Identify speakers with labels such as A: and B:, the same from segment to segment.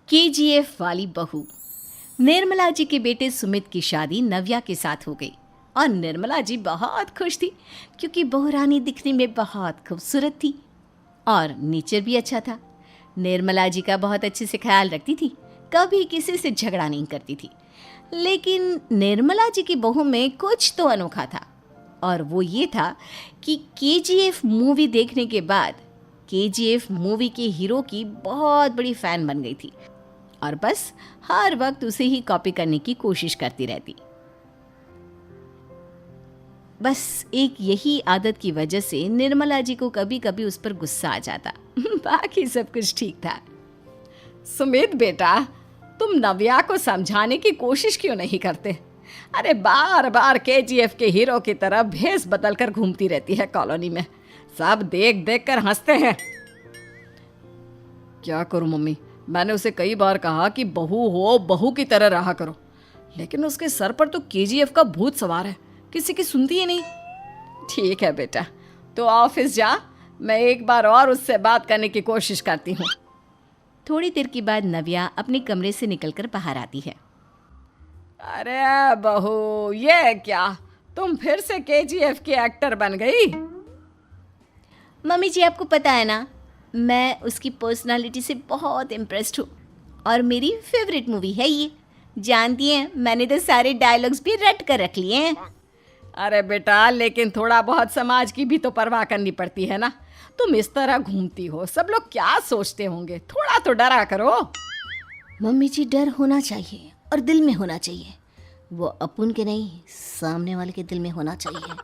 A: KGF वाली बहू। निर्मला जी के बेटे सुमित की शादी नव्या के साथ हो गई और निर्मला जी बहुत खुश थी क्योंकि बहू रानी दिखने में बहुत खूबसूरत थी और नेचर भी अच्छा था। निर्मला जी का बहुत अच्छे से ख्याल रखती थी, कभी किसी से झगड़ा नहीं करती थी। लेकिन निर्मला जी की बहू में कुछ तो अनोखा था और वो ये था कि केजीएफ मूवी देखने के बाद केजीएफ मूवी के हीरो की बहुत बड़ी फ़ैन बन गई थी और बस हर वक्त उसे ही कॉपी करने की कोशिश करती रहती। बस एक यही आदत की वजह से निर्मला जी को कभी कभी उस पर गुस्सा आ जाता। बाकी सब कुछ ठीक था।
B: सुमित बेटा, तुम नव्या को समझाने की कोशिश क्यों नहीं करते? अरे बार बार केजीएफ के हीरो की तरह भेस बदलकर घूमती रहती है कॉलोनी में। सब देख देख कर हंसते हैं। क्या करूं मम्मी, मैंने उसे कई बार कहा कि बहू हो, बहू की तरह रहा करो, लेकिन उसके सर पर तो केजीएफ का भूत सवार है, किसी की सुनती ही नहीं। ठीक है बेटा, तो ऑफिस जा, मैं एक बार और उससे बात करने की कोशिश करती हूँ।
A: थोड़ी देर के बाद नव्या अपने कमरे से निकलकर बाहर आती है।
B: अरे बहू, ये क्या, तुम फिर से केजीएफ की एक्टर बन गई?
A: मम्मी जी, आपको पता है ना, मैं उसकी पर्सनालिटी से बहुत इम्प्रेस्ड हूँ और मेरी फेवरेट मूवी है ये। जानती हैं, मैंने तो सारे डायलॉग्स भी रट कर रख लिए हैं।
B: अरे बेटा, लेकिन थोड़ा बहुत समाज की भी तो परवाह करनी पड़ती है ना। तुम इस तरह घूमती हो, सब लोग क्या सोचते होंगे, थोड़ा तो डरा करो।
A: मम्मी जी, डर होना चाहिए और दिल में होना चाहिए। वो अपुन के नहीं, सामने वाले के दिल में होना चाहिए।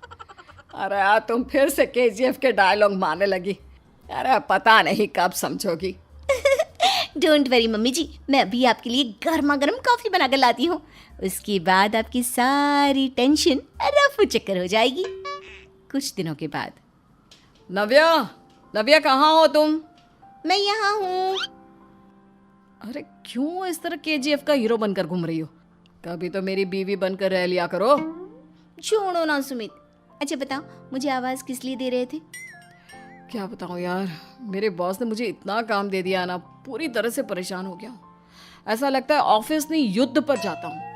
B: अरे तुम फिर से केजीएफ के डायलॉग मारने लगी। अरे पता नहीं कब समझोगी।
A: डोंट वरी मम्मी जी, मैं अभी आपके लिए गर्मा गर्म कॉफ़ी बना कर लाती हूँ। उसके बाद आपकी सारी टेंशन रफू चक्कर हो जाएगी। कुछ दिनों के बाद।
B: नव्या, नव्या कहाँ हो तुम?
A: मैं यहाँ हूँ।
B: अरे क्यों इस तरह केजीएफ का हीरो बनकर घूम रही हो? कभी तो मेरी बीवी बनकर रह लिया करो।
A: छोड़ो ना सुमित। अच्छा बताओ, मुझे आवाज़ किस लिए दे रहे थे?
B: क्या बताऊँ यार, मेरे बॉस ने मुझे इतना काम दे दिया ना, पूरी तरह से परेशान हो गया हूँ। ऐसा लगता है ऑफिस नहीं युद्ध पर जाता हूँ।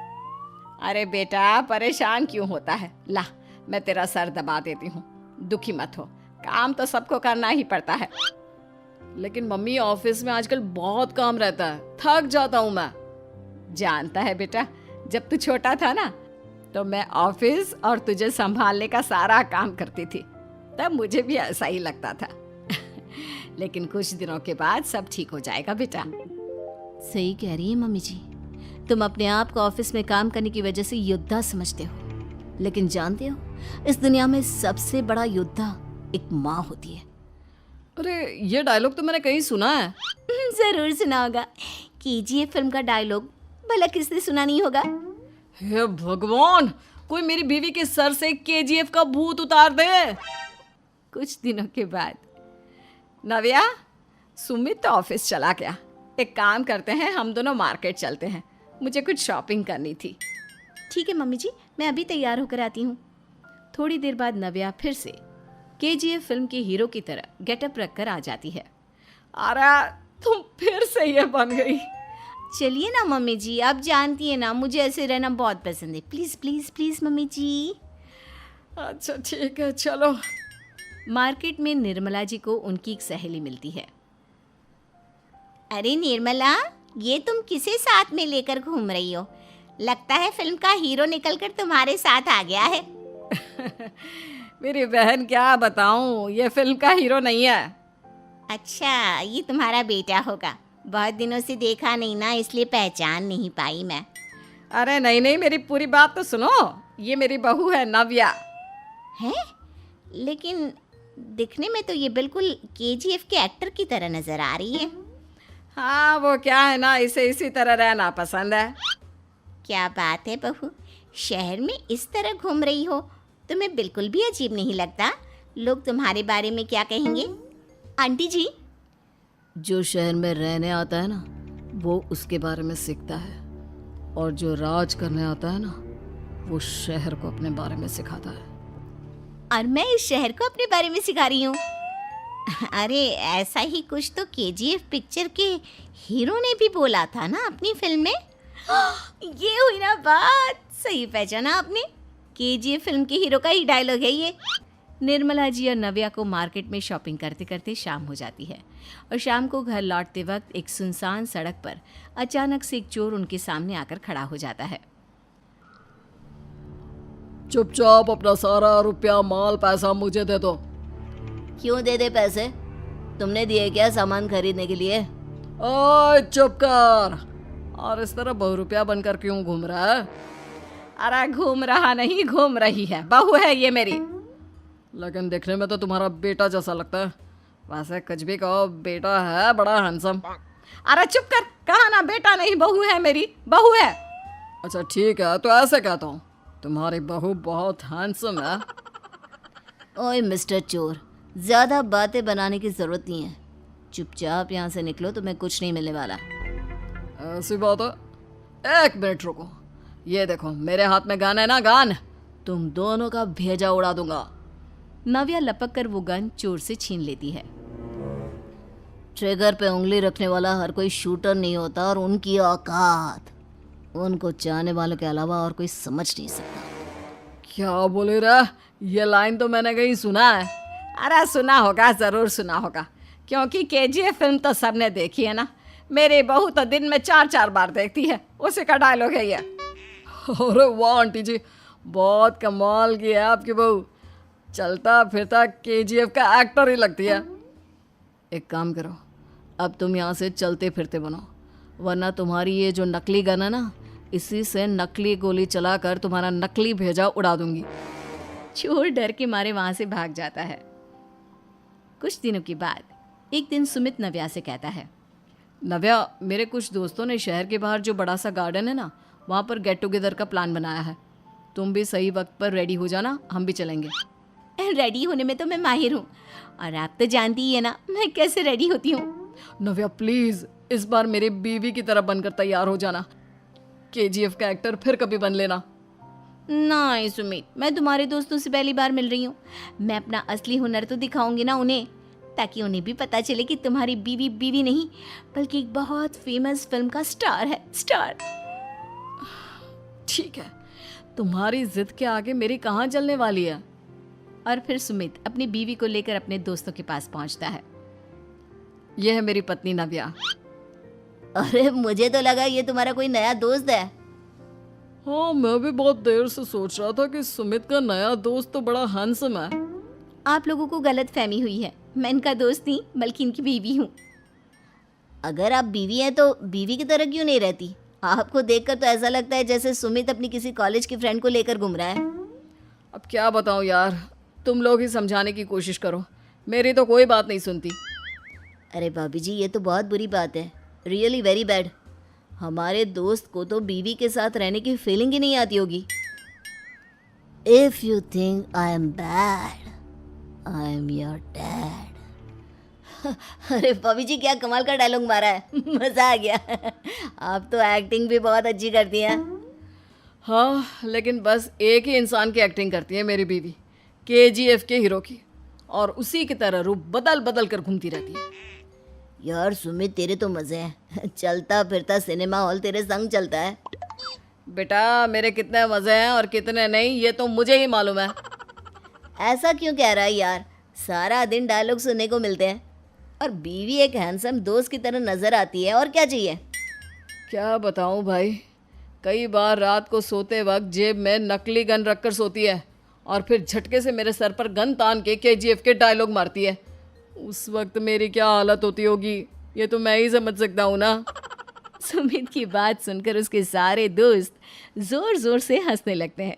B: अरे बेटा, परेशान क्यों होता है? ला, मैं तेरा सर दबा देती हूँ, दुखी मत हो, काम तो सबको करना ही पड़ता है। लेकिन मम्मी, ऑफिस में आजकल बहुत काम रहता है, थक जाता हूँ मैं। जानता है बेटा, जब तू छोटा था ना, तो मैं ऑफिस और तुझे संभालने का सारा काम करती थी, तब मुझे भी ऐसा ही लगता था। लेकिन कुछ दिनों के बाद सब ठीक हो जाएगा बेटा।
A: सही कह रही है मम्मी जी, तुम अपने आप को ऑफिस में काम करने की वजह से योद्धा समझते हो, लेकिन जानते हो, इस दुनिया में सबसे बड़ा योद्धा एक माँ होती है।
B: अरे ये डायलॉग तो मैंने कहीं सुना है।
A: जरूर सुना होगा। केजीएफ फिल्म का डायलॉग भला किसने सुना नहीं होगा?
B: हे भगवान, कोई मेरी बीवी के सर से केजीएफ का भूत उतार दे। कुछ दिनों के बाद। नव्या, सुमित तो ऑफिस चला गया। एक काम करते हैं, हम दोनों मार्केट चलते हैं, मुझे कुछ शॉपिंग करनी थी।
A: ठीक है मम्मी जी, मैं अभी तैयार होकर आती हूँ। थोड़ी देर बाद नव्या फिर से केजीएफ फिल्म के हीरो की तरह गेटअप रखकर आ जाती है।
B: अरे तुम फिर से ये बन गई।
A: चलिए ना मम्मी जी, आप जानती है ना, मुझे ऐसे रहना बहुत पसंद है। प्लीज़ प्लीज़ प्लीज़ मम्मी जी।
B: अच्छा ठीक है, चलो।
A: मार्केट में निर्मला जी को उनकी एक सहेली मिलती है। अरे निर्मला, ये तुम किसे साथ में लेकर घूम रही हो? लगता है फिल्म का हीरो निकलकर तुम्हारे साथ आ गया है।
B: मेरी बहन, क्या बताऊं, ये फिल्म का हीरो नहीं है।
A: अच्छा, ये तुम्हारा बेटा होगा। बहुत दिनों से देखा नहीं ना, इसलिए पहचान नहीं पाई मैं।
B: अरे नहीं नहीं, मेरी पूरी बात तो सुनो। ये मेरी बहू है नव्या।
A: है? लेकिन दिखने में तो ये बिल्कुल केजीएफ के एक्टर की तरह नजर आ रही है।
B: हाँ, वो क्या है ना, इसे इसी तरह रहना पसंद है।
A: क्या बात है बहू, शहर में इस तरह घूम रही हो, तुम्हें बिल्कुल भी अजीब नहीं लगता? लोग तुम्हारे बारे में क्या कहेंगे? आंटी जी,
B: जो शहर में रहने आता है ना, वो उसके बारे में सीखता है, और जो राज करने आता है ना, वो शहर को अपने बारे में सिखाता है।
A: और मैं इस शहर को अपने बारे में सिखा रही हूँ। अरे ऐसा ही कुछ तो केजीएफ पिक्चर के हीरो ने भी बोला था ना अपनी फिल्म में। ये हुई ना बात, सही पहचाना आपने। केजीएफ फिल्म के हीरो का ही डायलॉग है ये। निर्मला जी और नव्या को मार्केट में शॉपिंग करते करते शाम हो जाती है और शाम को घर लौटते वक्त एक सुनसान सड़क पर अचानक से एक चोर उनके सामने आकर खड़ा हो जाता है।
B: चुपचाप अपना सारा रुपया माल पैसा मुझे दे दो।
A: क्यों दे दे पैसे? तुमने दिए क्या सामान खरीदने के लिए?
B: ओए चुप कर। और इस तरह बहुरुपया बनकर क्यों घूम रहा है?
A: अरे घूम रहा नहीं, घूम रही है, बहू है ये मेरी।
B: लेकिन देखने में तो तुम्हारा बेटा जैसा लगता है। वैसे कुछ भी कहो, बेटा है बड़ा हैंडसम।
A: अरे चुप कर, कहा ना बेटा नहीं बहू है मेरी, बहू है।
B: अच्छा ठीक है, तो ऐसे कहता हूँ, तुम्हारी बहू बहुत हैंडसम है।
A: ओए मिस्टर चोर, ज़्यादा बातें बनाने की ज़रूरत नहीं है। चुपचाप यहाँ से निकलो, तुम्हें कुछ नहीं मिलने वाला।
B: ऐसी बात है। एक मिनट रुको, ये देखो मेरे हाथ में गन है ना, गन। तुम दोनों का भेजा उड़ा दूंगा।
A: नव्या लपक कर वो गन चोर से छीन लेती है। ट्रिगर पे उंगली रखने वाला हर कोई शूटर नहीं होता, और उनकी औकात उनको चाहने वालों के अलावा और कोई समझ नहीं सकता।
B: क्या बोले रे? ये लाइन तो मैंने कहीं सुना है।
A: अरे सुना होगा, ज़रूर सुना होगा, क्योंकि केजीएफ फिल्म तो सबने देखी है ना। मेरी बहू तो दिन में 4-4 बार देखती है, उसी का डायलॉग है ये।
B: अरे वाह आंटी जी, बहुत कमाल की है आपकी बहू। चलता फिरता केजीएफ का एक्टर ही लगती है। एक काम करो, अब तुम यहाँ से चलते फिरते बनो, वरना तुम्हारी ये जो नकली गन है ना, इसी से नकली गोली चलाकर तुम्हारा नकली भेजा उड़ा दूंगी।
A: चोर डर के मारे वहां से भाग जाता है। कुछ दिनों के बाद एक दिन सुमित नव्या से कहता है,
B: नव्या, मेरे कुछ दोस्तों ने शहर के बाहर जो बड़ा सा गार्डन है ना, वहाँ पर गेट टुगेदर का प्लान बनाया है। तुम भी सही वक्त पर रेडी हो जाना, हम भी चलेंगे।
A: रेडी होने में तो मैं माहिर हूँ, और आप तो जानती ही है ना मैं कैसे रेडी होती हूँ।
B: नव्या प्लीज, इस बार मेरी बीवी की तरह बनकर तैयार हो जाना। केजीएफ का एक्टर फिर कभी बन लेना।
A: नहीं सुमित, मैं तुम्हारे दोस्तों से पहली बार मिल रही हूँ। मैं अपना असली हुनर तो दिखाऊंगी ना उन्हें, ताकि उन्हें भी पता चले कि तुम्हारी बीवी बीवी नहीं बल्कि एक बहुत फेमस फिल्म का स्टार है, स्टार।
B: ठीक है, तुम्हारी जिद के आगे मेरी कहाँ चलने वाली है।
A: और फिर सुमित अपनी बीवी को लेकर अपने दोस्तों के पास पहुंचता है।
B: यह है मेरी पत्नी नव्या।
A: अरे मुझे तो लगा ये तुम्हारा कोई नया दोस्त है।
B: हाँ, मैं भी बहुत देर से सोच रहा था कि सुमित का नया दोस्त तो बड़ा हैंडसम है।
A: आप लोगों को गलत फहमी हुई है, मैं इनका दोस्त नहीं बल्कि इनकी बीवी हूँ। अगर आप बीवी हैं तो बीवी की तरह क्यों नहीं रहती? आपको देखकर तो ऐसा लगता है जैसे सुमित अपनी किसी कॉलेज की फ्रेंड को लेकर घूम रहा है।
B: अब क्या बताऊँ यार, तुम लोग ही समझाने की कोशिश करो, मेरी तो कोई बात नहीं सुनती।
A: अरे भाभी जी, ये तो बहुत बुरी बात है, रियली वेरी बैड। हमारे दोस्त को तो बीवी के साथ रहने की फीलिंग ही नहीं आती होगी। If you think I am bad, I am your dad. अरे भाभी जी, क्या कमाल का डायलॉग मारा है, मजा आ गया। आप तो एक्टिंग भी बहुत अच्छी करती हैं।
B: हाँ, लेकिन बस एक ही इंसान की एक्टिंग करती है मेरी बीवी, केजीएफ के हीरो की, और उसी की तरह रूप बदल बदल कर घूमती रहती है।
A: यार सुमित, तेरे तो मजे हैं, चलता फिरता सिनेमा हॉल तेरे संग चलता है।
B: बेटा, मेरे कितने मज़े हैं और कितने नहीं ये तो मुझे ही मालूम है।
A: ऐसा क्यों कह रहा है यार, सारा दिन डायलॉग सुनने को मिलते हैं, और बीवी एक हैंडसम दोस्त की तरह नजर आती है, और क्या चाहिए।
B: क्या बताऊं भाई, कई बार रात को सोते वक्त जेब में नकली गन रखकर सोती है और फिर झटके से मेरे सर पर गन तान के केजीएफ के डायलॉग मारती है। उस वक्त मेरी क्या हालत होती होगी ये तो मैं ही समझ सकता हूँ ना।
A: सुमित की बात सुनकर उसके सारे दोस्त जोर जोर से हंसने लगते हैं।